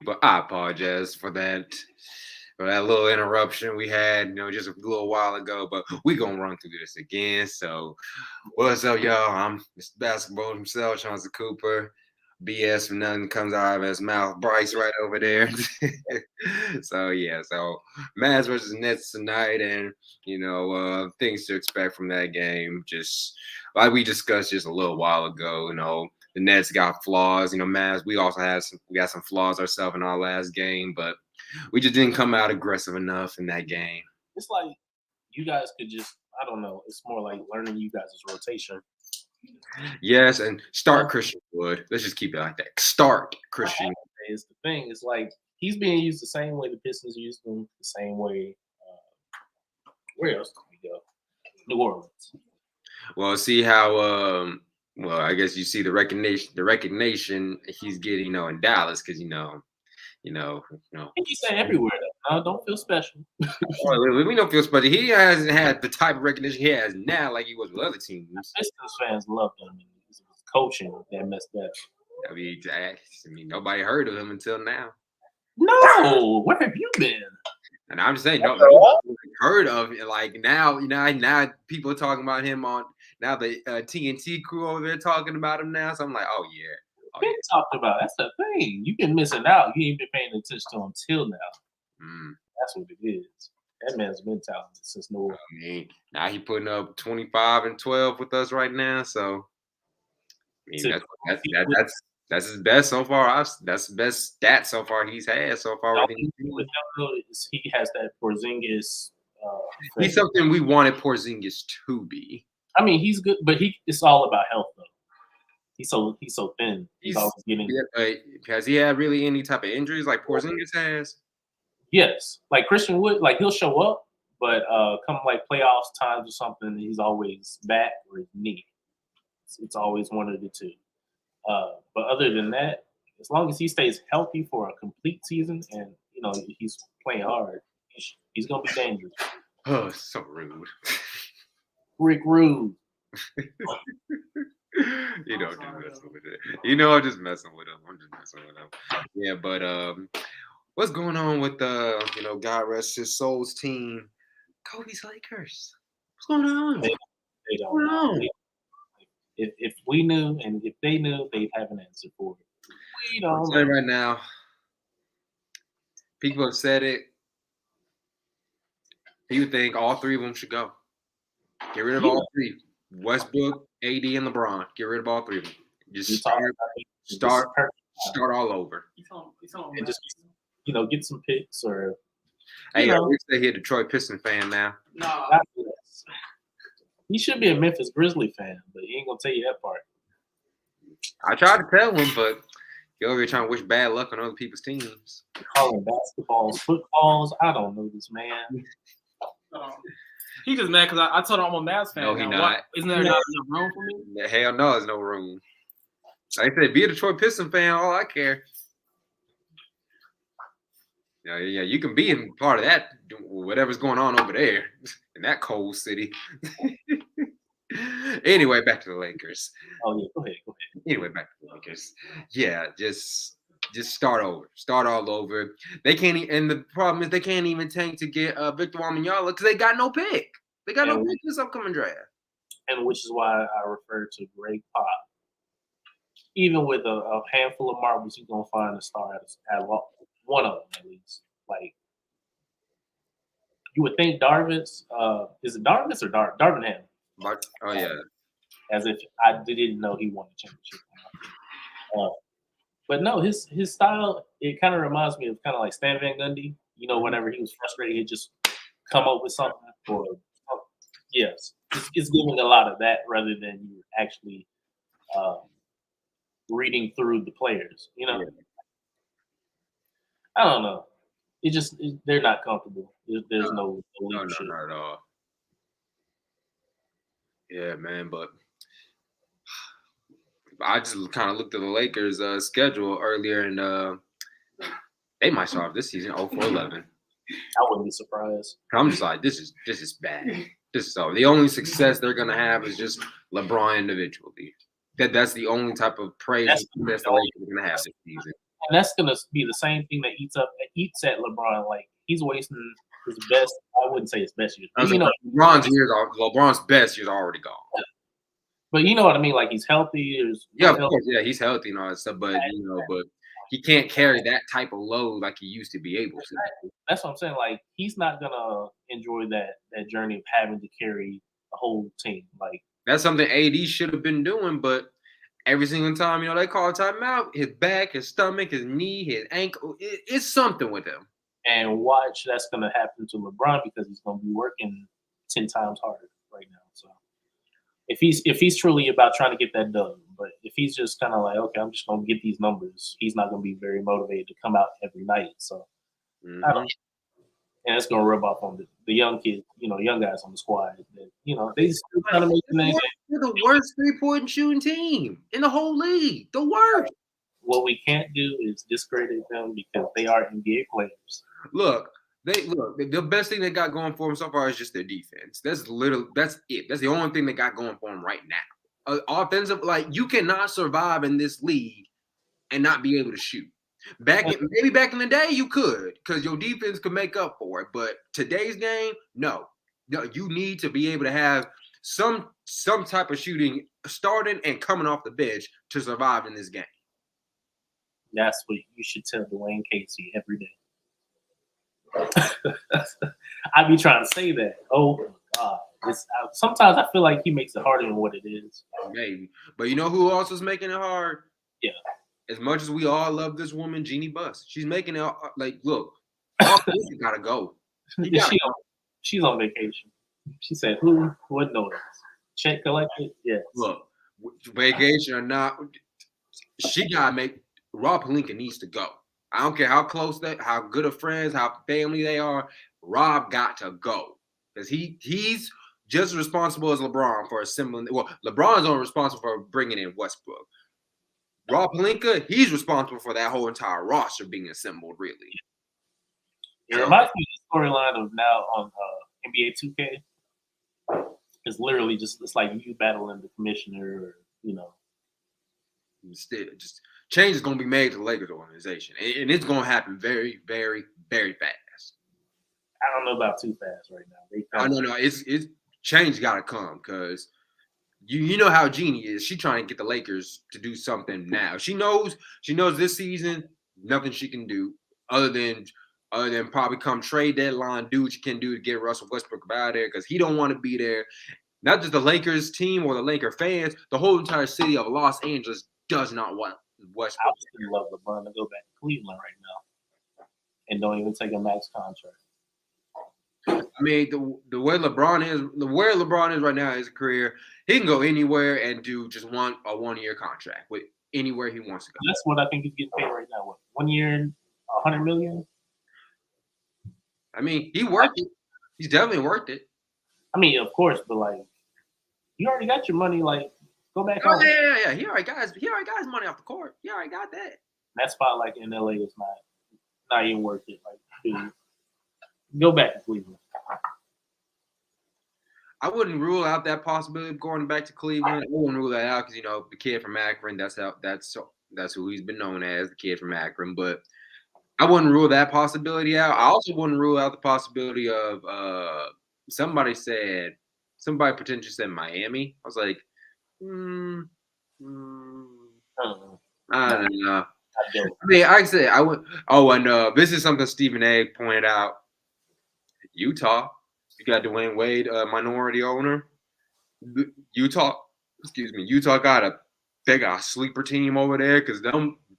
But I apologize for that little interruption we had, just a little while ago. But we gonna run through this again. So, what's up, y'all? I'm Mr. Basketball himself, Chauncey Cooper. BS from nothing comes out of his mouth. Bryce right over there. So Mavs versus Nets tonight, and things to expect from that game. Just like we discussed just a little while ago, the Nets got flaws. Mavs, we got some flaws ourselves in our last game, but we just didn't come out aggressive enough in that game. It's like you guys could just, I don't know. It's more like learning you guys' rotation. Yes, and start Christian Wood. Let's just keep it like that. Start Christian. Is the thing. It's like he's being used the same way the Pistons used him, the same way. Where else did we go? New Orleans. Well, see how I guess you see the recognition he's getting, in Dallas, because He's saying everywhere. Don't feel special. we don't feel special. He hasn't had the type of recognition he has now, like he was with other teams. Pistons fans love him. His coaching that messed up. I mean, nobody heard of him until now. No, where have you been? And I'm just saying, nobody heard of it. Like now people are talking about him on now the TNT crew over there talking about him now. So I'm like, oh yeah. Been talked about. That's the thing. You've been missing out. You ain't been paying attention to him till now. That's what it is. That man's been talented since no. I mean, now he putting up 25 and 12 with us right now. So I mean, that's his best so far. That's the best stat so far he's had so far. He has that Porzingis. He's something we wanted Porzingis to be. I mean, he's good, but it's all about health though. He's so thin. He's always getting. Has he had really any type of injuries like Porzingis has? Yes, like Christian Wood, like he'll show up, but come like playoffs times or something, he's always back or his knee. It's always one of the two. But other than that, as long as he stays healthy for a complete season and he's playing hard, he's gonna be dangerous. Oh, so rude. Rick Rude. Just messing with it. I'm just messing with him. Yeah, but what's going on with the God rest his soul's team, Kobe's Lakers? What's going on? They don't know. If we knew and if they knew, they'd have an answer for it. We don't know. Right now, people have said it. You would think all three of them should go. Get rid of all three. Westbrook, AD, and LeBron. Get rid of all three of them. Just start all over. And just get some picks or. Hey, I wish they hear Detroit Pistons fan now. No, he should be a Memphis Grizzly fan, but he ain't gonna tell you that part. I tried to tell him, but you're over here trying to wish bad luck on other people's teams. Calling basketballs, footballs. I don't know this man. He just mad because I told him I'm a Mavs fan. No, he not. Isn't there not enough room for me? Hell no, there's no room. Like I said, be a Detroit Pistons fan. All I care. Yeah, you can be in part of that, whatever's going on over there in that cold city. Anyway, back to the Lakers. Oh yeah, go ahead. Anyway, back to the Lakers. Yeah, just start over. Start all over. They can't, and the problem is they can't even tank to get Victor Wembanyama because they got no pick. They got no pick this upcoming draft. And which is why I refer to Greg Pop. Even with a handful of marbles, you're gonna find a star at one of them at least. Like you would think Darvin's is it Darvin's or Darvinham? Oh yeah. As if I didn't know he won the championship. But no, his style, it kind of reminds me of kind of like Stan Van Gundy. Whenever he was frustrated, he'd just come up with something. Yes, it's giving a lot of that rather than you actually reading through the players. I don't know. They're not comfortable. There's no leadership. No, not at all. Yeah, man, but I just kind of looked at the Lakers' schedule earlier, and they might start this season 0-11. I wouldn't be surprised. I'm just like, this is bad. The only success they're gonna have is just LeBron individually. That's the only type of praise the Lakers are gonna have this season. And that's gonna be the same thing that eats at LeBron. Like he's wasting his best. I wouldn't say his best years, but LeBron's best years are already gone. But you know what I mean? Like he's healthy. Yeah, of course. Yeah, he's healthy and all that stuff, but he can't carry that type of load like he used to be able to. That's what I'm saying. Like he's not gonna enjoy that journey of having to carry the whole team. Like that's something AD should have been doing, but every single time, they call a timeout, his back, his stomach, his knee, his ankle, it's something with him. And watch that's gonna happen to LeBron because he's gonna be working 10 times harder right now. So if he's truly about trying to get that done, but if he's just kind of like, okay, I'm just gonna get these numbers, he's not gonna be very motivated to come out every night. So I don't, and it's gonna rub off on the young kids, young guys on the squad. That, they still trying to make the name. They're the worst 3-point shooting team in the whole league. The worst. What we can't do is discredit them because they are NBA players. Look, the best thing they got going for them so far is just their defense. That's it. That's the only thing they got going for them right now. Offensive, you cannot survive in this league and not be able to shoot. Maybe back in the day you could, because your defense could make up for it. But today's game, no, you need to be able to have some type of shooting starting and coming off the bench to survive in this game. That's what you should tell Dwayne Casey every day. I be trying to say that. Oh God! Sometimes I feel like he makes it harder than what it is. Maybe, but you know who else is making it hard? Yeah. As much as we all love this woman, Jeannie Buss, she's making it look. You gotta go. She's on vacation. She said, "Who would notice? Check collected." Yeah. Look, vacation or not, she gotta make. Rob Pelinka needs to go. I don't care how close how good of friends, how family they are. Rob got to go because he's just as responsible as LeBron for assembling. Well, LeBron's only responsible for bringing in Westbrook. Rob Pelinka, he's responsible for that whole entire roster being assembled. Really, it reminds me of the storyline of now on NBA 2K. It's literally it's like you battling the commissioner, Instead, just change is going to be made to the Lakers organization, and it's going to happen very, very, very fast. I don't know about too fast right now. I know, it's change got to come because you know how Jeannie is. She's trying to get the Lakers to do something now. She knows this season nothing she can do other than probably come trade deadline, do what you can do to get Russell Westbrook out of there because he don't want to be there. Not just the Lakers team or the Laker fans, the whole entire city of Los Angeles does not want Westbrook. I would love LeBron to go back to Cleveland right now and don't even take a max contract. I mean, the way LeBron is right now in his career, he can go anywhere and do just a 1-year contract with anywhere he wants to go. That's what I think he's getting paid right now. What, 1 year, $100 million? I mean, he worked it. He's definitely worked it. I mean, of course, but you already got your money. Go back home. Yeah. He already got his money off the court. He already got that. That spot in LA is not even worth it. Dude, go back to Cleveland. I wouldn't rule out that possibility of going back to Cleveland. I wouldn't rule that out because the kid from Akron. That's who he's been known as, the kid from Akron. But I wouldn't rule that possibility out. I also wouldn't rule out the possibility of somebody potentially said Miami. I was like, I don't know. I mean, I said I would. Oh, and this is something Stephen A. pointed out. Utah, you got Dwayne Wade, minority owner. Utah they got a sleeper team over there because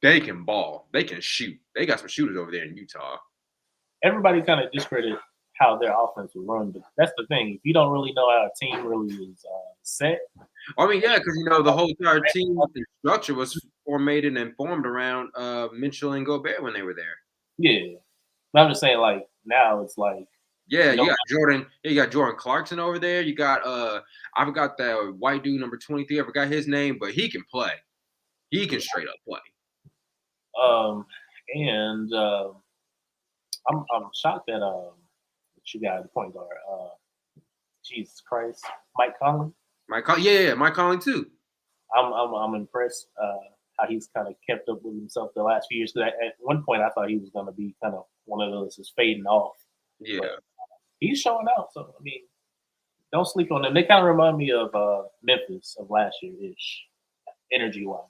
they can ball, they can shoot. They got some shooters over there in Utah. Everybody kind of discredited how their offense will run, but that's the thing. If you don't really know how a team really is set. I mean, yeah, because the whole entire team structure was formatted and formed around Mitchell and Gobert when they were there. Yeah, but I'm just saying, now it's yeah, you got Jordan. You got Jordan Clarkson over there. You got I forgot that white dude number 23. I forgot his name, but he can play. He can straight up play. And I'm shocked that you got the point guard. Jesus Christ, Mike Conley. Mike Conley too. I'm impressed how he's kind of kept up with himself the last few years. Because at one point, I thought he was going to be kind of one of those that's fading off. Yeah. But he's showing out. So, I mean, don't sleep on them. They kind of remind me of Memphis of last year-ish, energy-wise.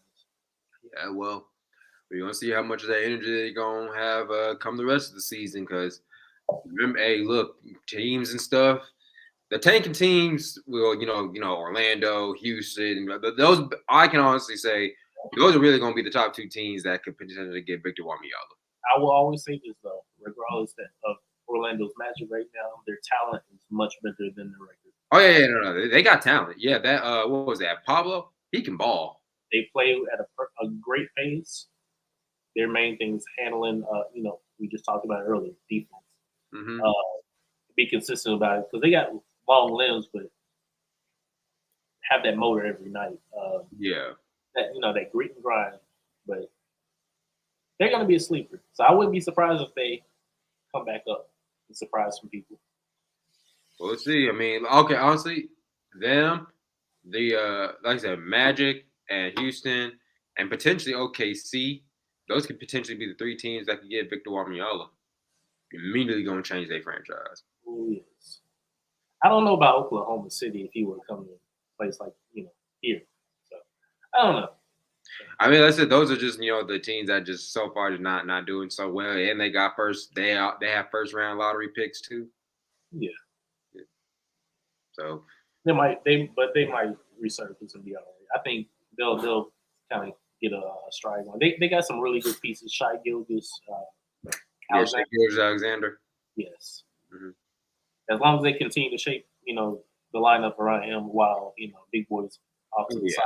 Yeah, well, we're going to see how much of that energy they're going to have come the rest of the season because, remember, hey, look, teams and stuff, the tanking teams will, Orlando, Houston, those, I can honestly say, those are really going to be the top two teams that could potentially get Victor Wembanyama. I will always say this, though, regardless of Orlando's Magic right now, their talent is much better than their record. Oh, yeah, no. They got talent. Yeah, that, what was that? Pablo? He can ball. They play at a great pace. Their main thing is handling, we just talked about it earlier, defense. Mm-hmm. Be consistent about it because they got long limbs, but have that motor every night. Yeah. That grit and grind. But they're going to be a sleeper. So I wouldn't be surprised if they come back up and surprise some people. We'll see. I mean, okay, honestly, them, like I said, Magic and Houston and potentially OKC, those could potentially be the three teams that could get Victor Wembanyama. Immediately going to change their franchise. Oh, yes. I don't know about Oklahoma City if he would come to a place like, here. So, I don't know. I mean, like I said, those are just, the teams that just so far are not doing so well. And they got they have first round lottery picks too. Yeah. So they might resurface and be all right. I think they'll kind of get a stride on. They got some really good pieces. Shai Gilgeous, Alexander. Yes. Mm-hmm. As long as they continue to shape, the lineup around him while, big boys off to the side.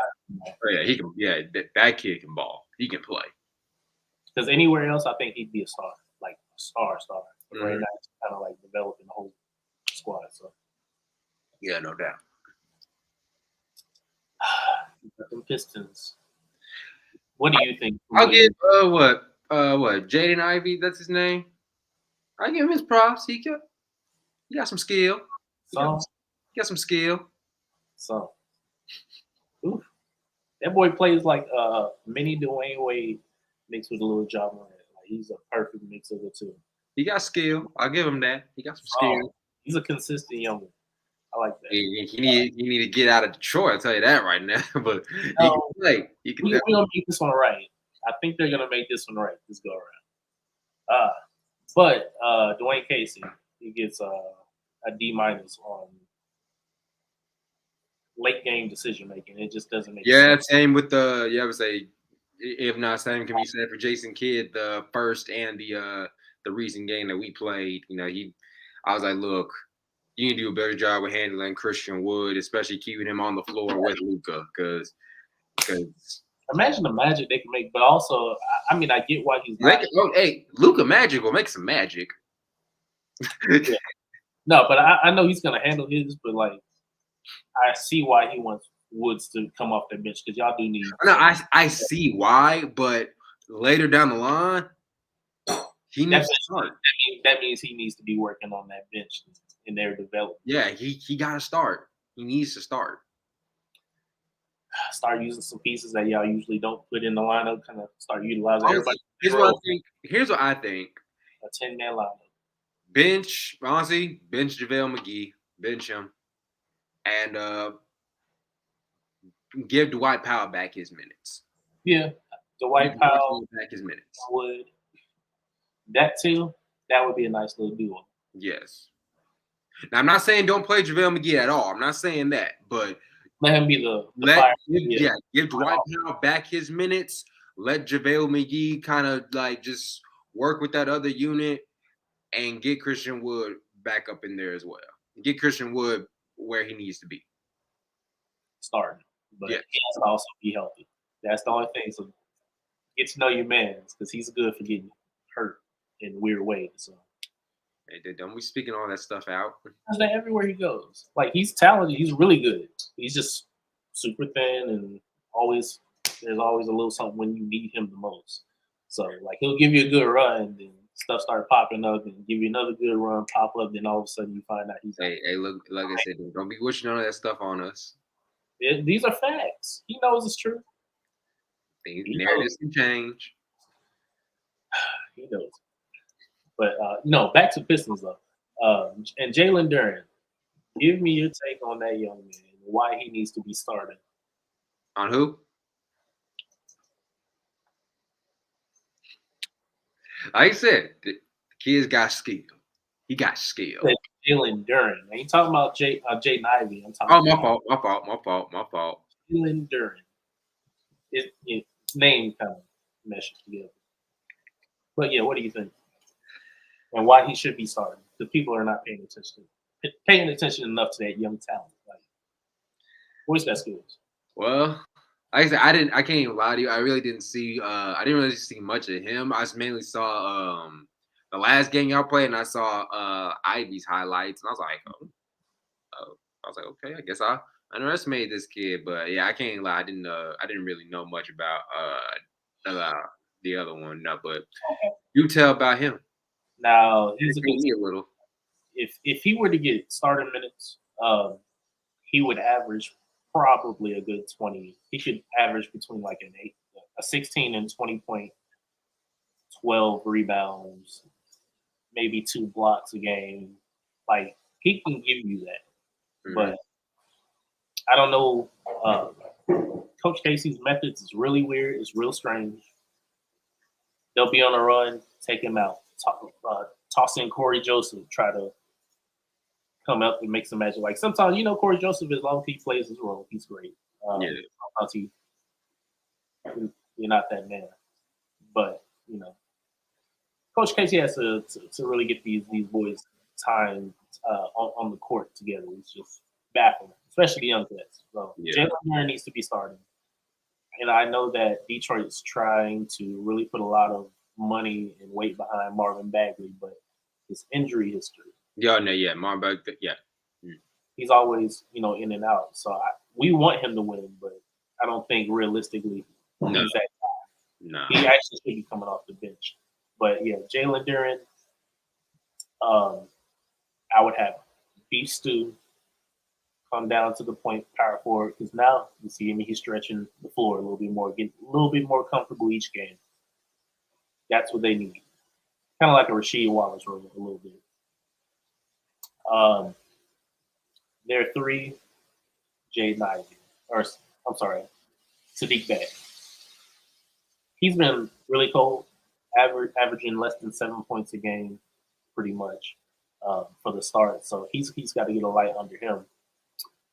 Oh, yeah, he can. Yeah, that kid can ball. He can play. Because anywhere else, I think he'd be a star, like a star. But Mm-hmm. right now, it's kind of like developing the whole squad. So. Yeah, no doubt. The Pistons. What do you think? I'll give what Jaden Ivey. That's his name. I give him his props. He got some skill. He got some skill. So, oof. That boy plays like mini Dwayne Wade mixed with a little Ja Morant. Like he's a perfect mix of the two. He got skill. I'll give him that. He got some skill. He's a consistent young man. I like that. He need to get out of Detroit. I'll tell you that right now. But he can play. We're gonna make this one right. I think they're gonna make this one right this go around. But Dwayne Casey, he gets a D- on late game decision making. It just doesn't make sense. Same with I would say, if not same can be said for Jason Kidd, the first and the recent game that we played. I was like, look, you need to do a better job with handling Christian Wood, especially keeping him on the floor with Luka, because imagine the magic they can make, but also, I mean, I get why he's not. Luka Magic will make some magic. Yeah. No, but I know he's gonna handle his, but like, I see why he wants Woods to come off that bench because y'all do need. No, I see why, but later down the line, he needs to start. That means he needs to be working on that bench in their development. Yeah, he got to start. He needs to start. Start using some pieces that y'all usually don't put in the lineup. Kind of start utilizing everybody. Here's what I think. A 10-man lineup. Bench JaVale McGee. Bench him. And give Dwight Powell back his minutes. Yeah, Dwight Powell back his minutes. Would that too? That would be a nice little duo. Yes. Now I'm not saying don't play JaVale McGee at all. I'm not saying that, but let him be give Dwight Powell back his minutes. Let JaVale McGee kind of like just work with that other unit and get Christian Wood back up in there as well. Get Christian Wood where he needs to be. Starting. But he has to also be healthy. That's the only thing. So get to know your man because he's good for getting hurt in weird ways. So don't be speaking all that stuff out. Because everywhere he goes. Like he's talented, he's really good. He's just super thin and there's always a little something when you need him the most. So like he'll give you a good run, then stuff start popping up and give you another good run, pop up, then all of a sudden you find out he's look, like I said, don't be wishing all that stuff on us. These are facts. He knows it's true. Things He narratives can change. He knows. But no, back to Pistons though. And Jalen Duren, give me your take on that young man. Why he needs to be started. On who? Like I said, the kid's got skill. He got skill. Jalen Duren. I ain't talking about Jaden Ivey. I'm talking about My fault. Jalen Duren. It name kind of meshes together. But yeah, what do you think? And why he should be starting? Because people are not paying attention enough to that young talent. Like, what's that skills? Well, like I said, I can't even lie to you. I really didn't see. I didn't really see much of him. I just mainly saw the last game y'all played, and I saw Ivy's highlights, and I was like, okay, I guess I underestimated this kid. But yeah, I can't lie. I didn't really know much about the other one. No, but you tell about him. Now he's a me a little. If he were to get starter minutes, he would average probably a good 20. He should average between like a 16 and 20 point, 12 rebounds, maybe 2 blocks a game. Like he can give you that, but I don't know. Coach Casey's methods is really weird. It's real strange. They'll be on a run, take him out, toss in Corey Joseph, try to come up and make some magic. Like sometimes, Corey Joseph, as long as he plays his role, he's great. Sometimes you're not that man. But, Coach Casey has to really get these boys time on the court together. It's just baffling, especially the young vets. So Jalen Duren needs to be starting. And I know that Detroit's trying to really put a lot of money and weight behind Marvin Bagley, but his injury history. Marvin Bagley, he's always, in and out. So we want him to win, but I don't think realistically he's that guy. No. He actually should be coming off the bench. But yeah, Jalen Duren, I would have beef stew come down to the point power forward because now you see him, he's stretching the floor a little bit more, getting a little bit more comfortable each game. That's what they need. Kind of like a Rasheed Wallace role a little bit. There are 3, Jaden Ivey, or I'm sorry, Sadiq Bey. He's been really cold, averaging less than 7 points a game, pretty much, for the start. So he's got to get a light under him.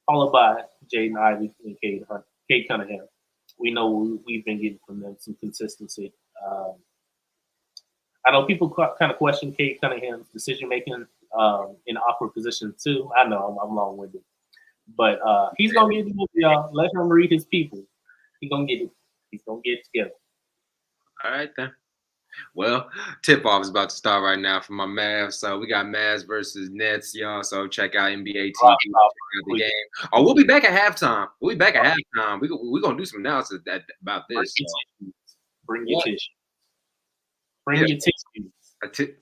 Followed by Jaden Ivey and Cade Cunningham. We know we've been getting from them some consistency. I know people kind of question Cade Cunningham's decision making in awkward positions too. I know I'm long-winded, but he's gonna get it, y'all. Let him read his people. He's gonna get it. He's gonna get it together. All right then. Well, tip-off is about to start right now for my Mavs. So we got Mavs versus Nets, y'all. So check out NBA TV. Check out the game. Oh, we'll be back at halftime. We're going to do some analysis about this. Bring your tissue. Bring your tissue. Okay.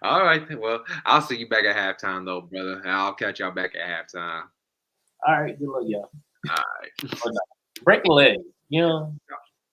All right. Well, I'll see you back at halftime, though, brother. And I'll catch y'all back at halftime. All right. Good luck, y'all. All right. Break a leg.